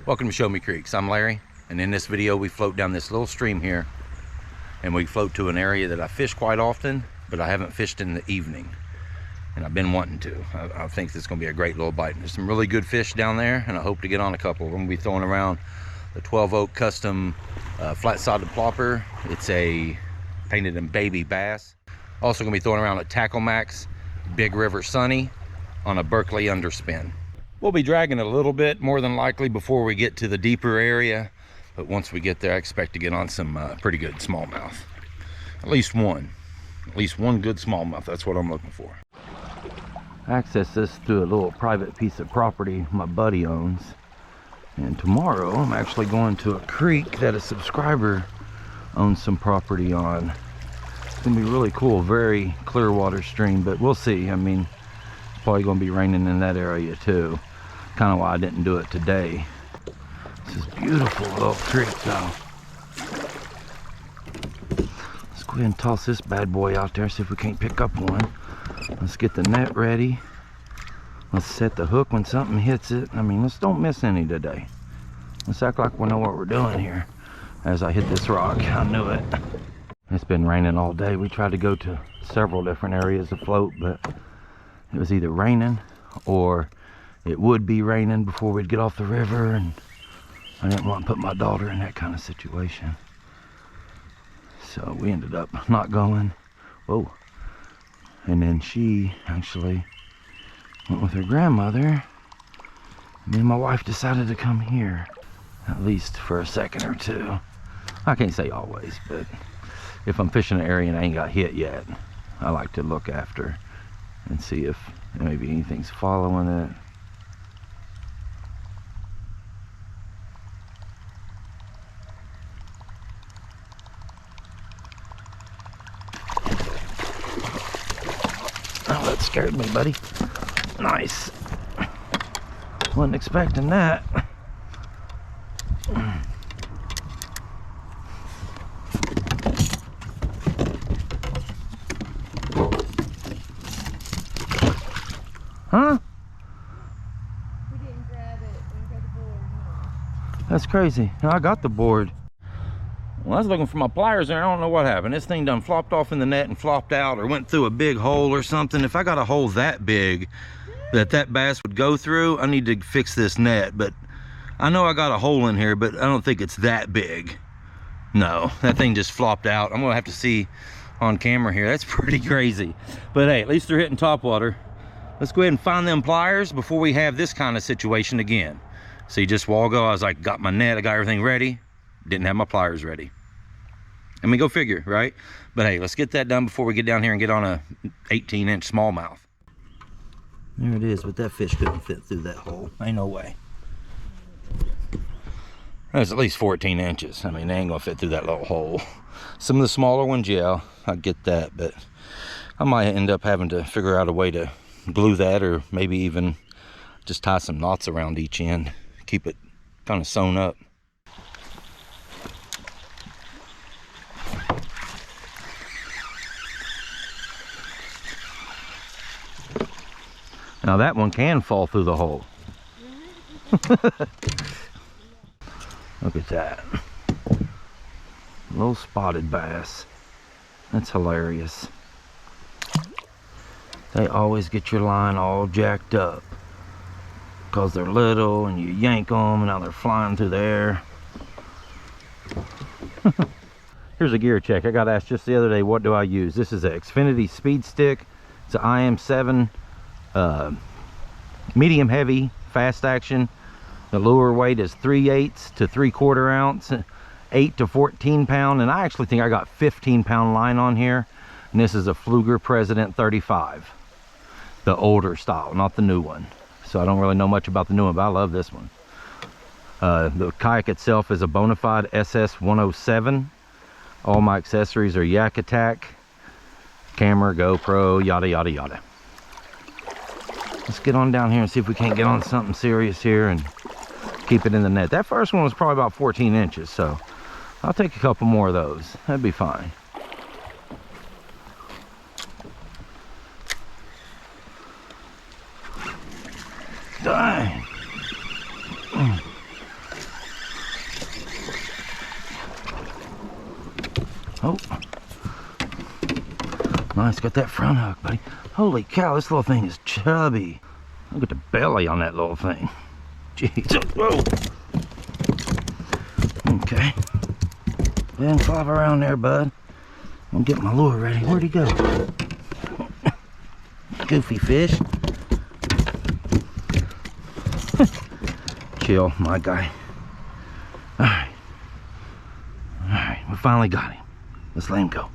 Welcome to Show Me Creeks. I'm Larry, and in this video we float down this little stream here, and we float to an area that I fish quite often, but I haven't fished in the evening, and I've been wanting to. I think this is going to be a great little bite. There's some really good fish down there, and I hope to get on a couple. We're going to be throwing around the 12 Oak custom flat-sided plopper. It's a painted in baby bass. Also going to be throwing around a Tackle Max Big River Sunny on a Berkeley underspin. We'll be dragging it a little bit more than likely before we get to the deeper area, but once we get there I expect to get on some pretty good smallmouth. At least one good smallmouth. That's what I'm looking for. I access this through a little private piece of property my buddy owns, and tomorrow I'm actually going to a creek that a subscriber owns some property on. It's gonna be really cool, very clear water stream, but we'll see. I mean, it's probably gonna be raining in that area too. Kind of why I didn't do it today. This is beautiful little creek though. Let's go ahead and toss this bad boy out there, see if we can't pick up one. Let's get the net ready. Let's set the hook when something hits it. I mean, let's don't miss any today. Let's act like we know what we're doing here. As I hit this rock, I knew it. It's been raining all day. We tried to go to several different areas to float, but it was either raining or it would be raining before we'd get off the river, and I didn't want to put my daughter in that kind of situation. So we ended up not going. Whoa. And then she actually went with her grandmother. Me and my wife decided to come here, at least for a second or two. I can't say always, but if I'm fishing an area and I ain't got hit yet, I like to look after and see if maybe anything's following it. Oh, that scared me, buddy. Nice. Wasn't expecting that. Huh? We didn't grab it. We got the board. No. That's crazy. I got the board. Well, I was looking for my pliers there. I don't know what happened. This thing done flopped off in the net and flopped out, or went through a big hole or something. If I got a hole that big that bass would go through, I need to fix this net. But I know I got a hole in here, but I don't think it's that big. No, that thing just flopped out. I'm gonna have to see on camera here. That's pretty crazy. But hey, at least they're hitting topwater. Let's go ahead and find them pliers before we have this kind of situation again. See, just a while ago, I was like, got my net, I got everything ready. Didn't have my pliers ready. I mean, go figure, right? But hey, let's get that done before we get down here and get on a 18-inch smallmouth. There it is, but that fish couldn't fit through that hole. Ain't no way. That's at least 14 inches. I mean, they ain't gonna fit through that little hole. Some of the smaller ones, yeah, I get that, but I might end up having to figure out a way to glue that, or maybe even just tie some knots around each end, keep it kind of sewn up. Now that one can fall through the hole. Look at that. Little spotted bass. That's hilarious. They always get your line all jacked up because they're little and you yank them and now they're flying through the air. Here's a gear check. I got asked just the other day, what do I use? This is an Xfinity Speed Stick. It's an IM7 medium heavy fast action. The lure weight is 3/8 to 3/4 ounce, 8 to 14 pound, and I actually think I got 15-pound line on here. And this is a Fluger President 35, the older style, not the new one. So I don't really know much about the new one, but I love this one. The kayak itself is a Bonafide SS 107. All my accessories are Yak Attack, camera, GoPro, yada yada yada. Let's get on down here and see if we can't get on something serious here and keep it in the net. That first one was probably about 14 inches, so I'll take a couple more of those. That'd be fine. Dang. Oh. Nice, got that front hook, buddy. Holy cow, this little thing is chubby. Look at the belly on that little thing. Jeez. Whoa. Okay. Then flop around there, bud. I'm gonna get my lure ready. Where'd he go? Goofy fish. Chill, my guy. Alright. Alright, we finally got him. Let's let him go.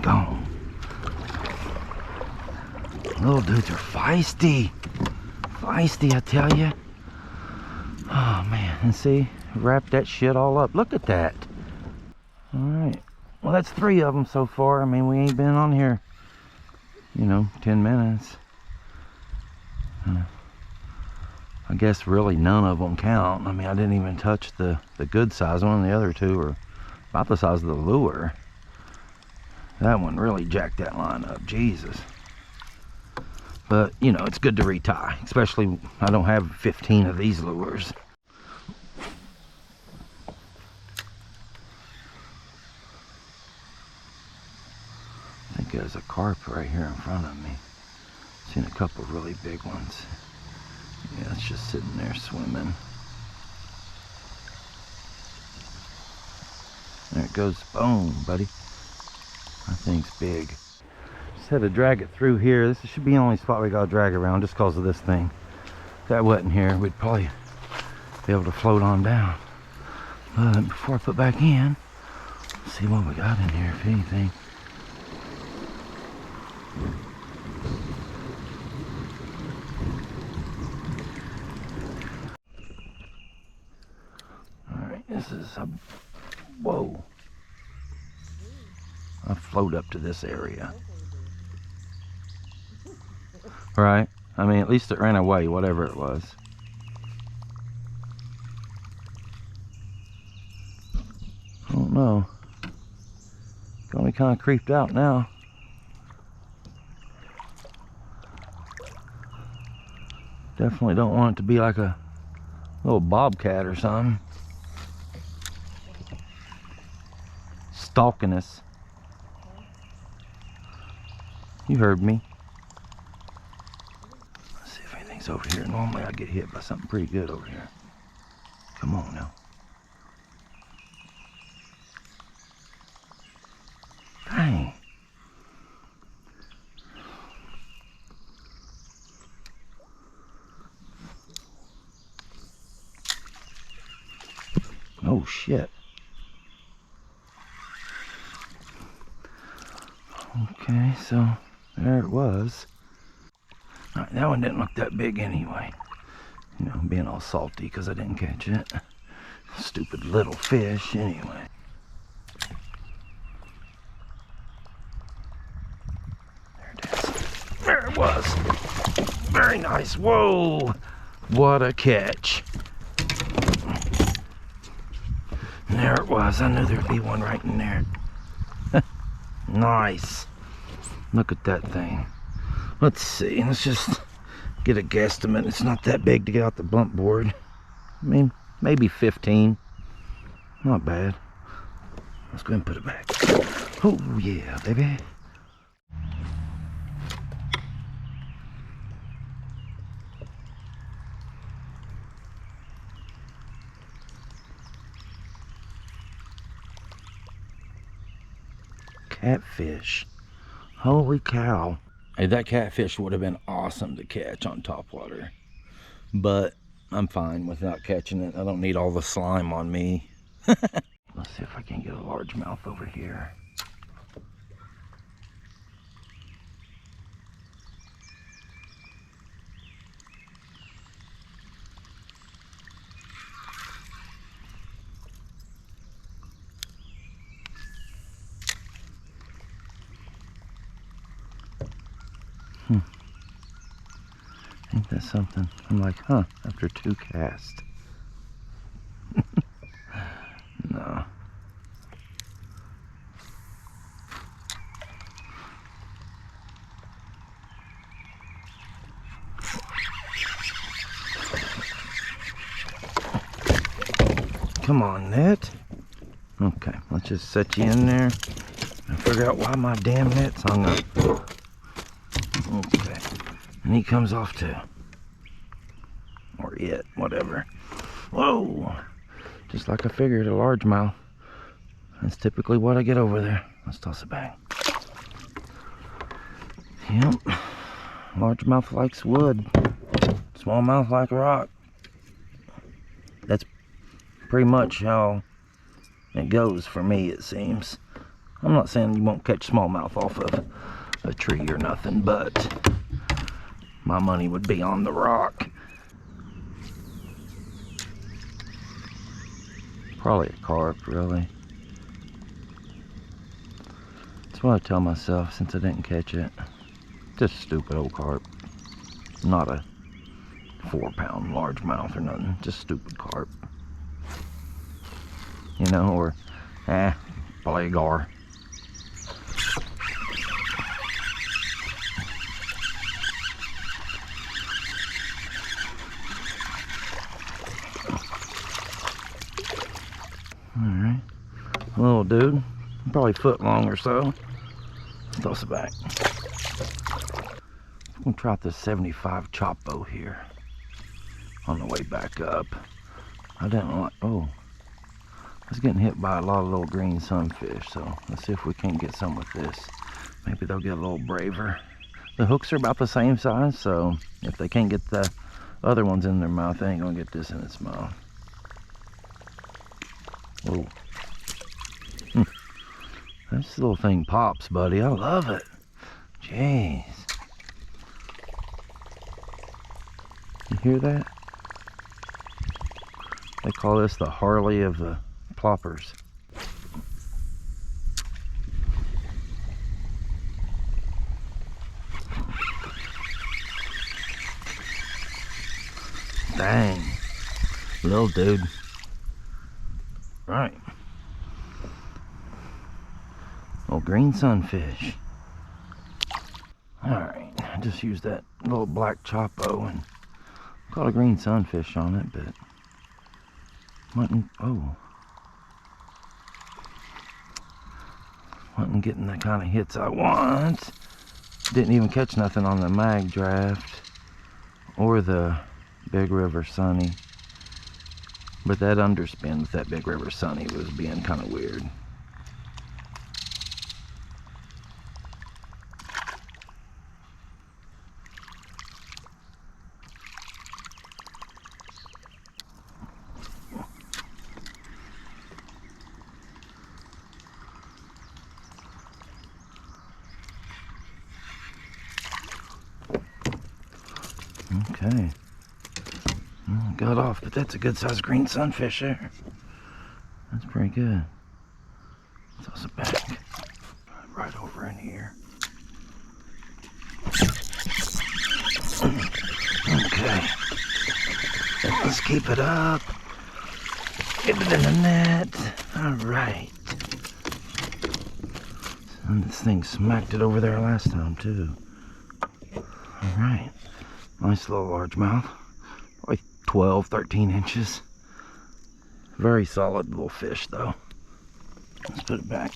Go. Little dudes are feisty. Feisty, I tell you. Oh, man. And see, wrap that shit all up. Look at that. Alright. Well, that's 3 of them so far. I mean, we ain't been on here, 10 minutes. I guess really none of them count. I mean, I didn't even touch the good size one. The other 2 are about the size of the lure. That one really jacked that line up. Jesus. But, it's good to retie. Especially, I don't have 15 of these lures. I think there's a carp right here in front of me. Seen a couple of really big ones. Yeah, it's just sitting there swimming. There it goes. Boom, buddy. That thing's big. Just had to drag it through here. This should be the only spot we gotta drag around just because of this thing. If that wasn't here, we'd probably be able to float on down. But before I put back in, let's see what we got in here, if anything. Alright, this is a... Whoa. I float up to this area. Right? I mean, at least it ran away, whatever it was. I don't know. Got me kind of creeped out now. Definitely don't want it to be like a little bobcat or something. Stalking us. You heard me. Let's see if anything's over here. Normally I get hit by something pretty good over here. Come on now. Dang. Oh shit. Okay, so there it was. Alright, that one didn't look that big anyway. Being all salty because I didn't catch it. Stupid little fish anyway. There it is. There it was. Very nice. Whoa! What a catch. And there it was. I knew there'd be one right in there. Nice. Look at that thing. Let's see. Let's just get a guesstimate. It's not that big to get out the bump board. I mean, maybe 15. Not bad. Let's go ahead and put it back. Oh, yeah, baby. Catfish. Holy cow. Hey, that catfish would have been awesome to catch on topwater. But I'm fine without catching it. I don't need all the slime on me. Let's see if I can get a largemouth over here. Ain't that something? I'm like, huh, after 2 casts. No. Come on, net. Okay, let's just set you in there and figure out why my damn net's hung up. Okay, and he comes off too. Or it, whatever. Whoa! Just like I figured, a largemouth. That's typically what I get over there. Let's toss it back. Yep. Largemouth likes wood. Smallmouth like rock. That's pretty much how it goes for me, it seems. I'm not saying you won't catch smallmouth off of a tree or nothing, but my money would be on the rock. Probably a carp, really. That's what I tell myself since I didn't catch it. Just stupid old carp. Not a 4-pound largemouth or nothing. Just stupid carp. You know, or probably a gar. Alright. Little dude. Probably a foot long or so. Toss it back. I'm gonna try out this 75 chop bow here on the way back up. I didn't like, oh, I was getting hit by a lot of little green sunfish, so let's see if we can't get some with this. Maybe they'll get a little braver. The hooks are about the same size, so if they can't get the other ones in their mouth, they ain't gonna get this in its mouth. Whoa. This little thing pops, buddy. I love it. Jeez. You hear that? They call this the Harley of the ploppers. Dang. Little dude. Right. Oh, green sunfish. Alright, I just used that little black choppo and caught a green sunfish on it, but wasn't getting the kind of hits I want. Didn't even catch nothing on the mag draft or the Big River Sunny. But that underspin with that Big River Sunny was being kind of weird. Okay. Well, got off, but that's a good sized green sunfish there. That's pretty good. Toss it back. Right over in here. Okay. Let's keep it up. Get it in the net. Alright. And this thing smacked it over there last time too. Alright. Nice little largemouth. Probably 12, 13 inches. Very solid little fish though. Let's put it back.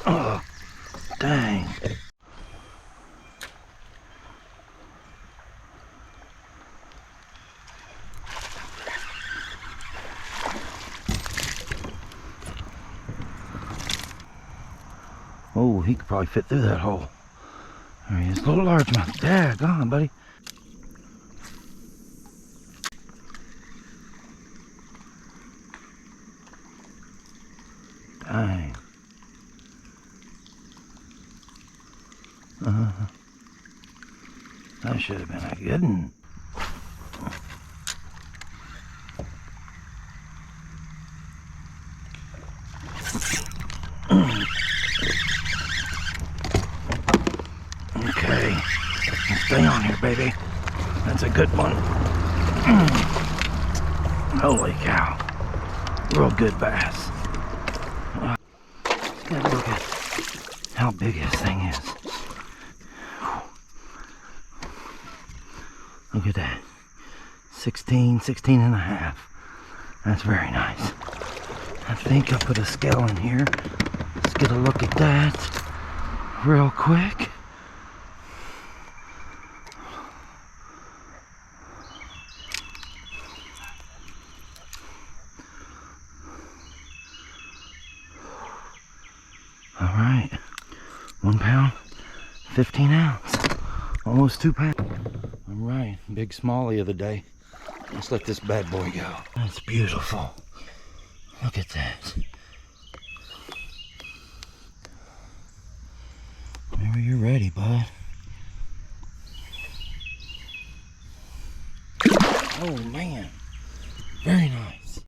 Oh, dang. Oh, he could probably fit through that hole. There he is, a little largemouth. Daggone, buddy. Dang. That should have been a good one. Okay, stay on here, baby. That's a good one. Holy cow. Real good bass. Good looking. how big this thing is. Look at that. 16 and a half. That's very nice. I think I'll put a scale in here. Let's get a look at that real quick. All right, 1 pound, 15 ounce, almost 2 pounds. All right, big smallie of the day. Let's let this bad boy go. That's beautiful. Look at that. Whenever you're ready, bud. Oh man, very nice.